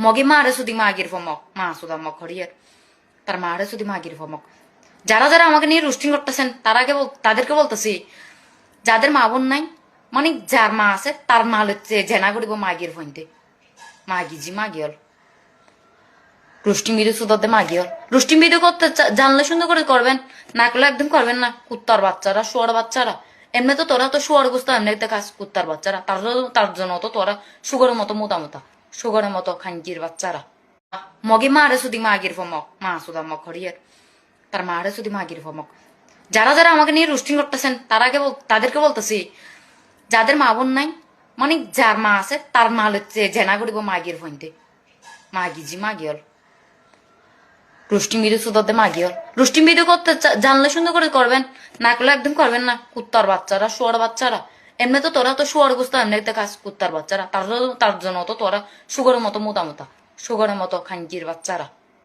মগে মারে সুদি মাগির ফমক মা সুদা মক হরিয়ার তার মারে সুদি মাগির ফমক যারা যারা আমাকে নিয়ে রুস্টিং করতেছেন তাদেরকে বলতেছি যাদের মা বোন নাই মানে যার মা আছে তার মা হচ্ছে জেনা করিব মাগির ফইনতে মাগি মাগিয়ল রুস্টিং ভিডিও সুদতে মাগিয়ল রুস্টিং ভিডিও করতে জানলে সুন্দর করে করবেন না করলে একদম করবেন না কুত্তার বাচ্চারা শুয়ার বাচ্চারা এমনি তো তোরা তো শুয়ার গোস্ত এমনিতে কাজ কুত্তার বাচ্চারা তার জন্য তো তোরা সুগরের মতো মোটামোটা সুগরের মতো খানকির বাচ্চারা মগে মারে সুদি মাগির ফমক মা সুদা মক হরিয়ার তার মারে সুদি মাগির ফমক যারা যারা আমাকে নিয়ে রুস্টিং করতেছেন তাদেরকে বলতেছি যাদের মা বোন নাই মানে যার মা আছে তার মা হচ্ছে জেনা করিব মাগির ফইনতে মাগিয়ল রুস্টিং ভিডিও সুদতে মাগিয়ল রুস্টিং ভিডিও করতে জানলে সুন্দর করে করবেন না করলে একদম করবেন না কুত্তার বাচ্চারা শুয়ার বাচ্চারা এমনি তো তোরা তো শুয়ার গোস্ত এমনিতে কাজ কুত্তার বাচ্চারা তার জন্য তো তোরা সুগরের মতো মোটামোটা সুগরের মতো খানকির বাচ্চারা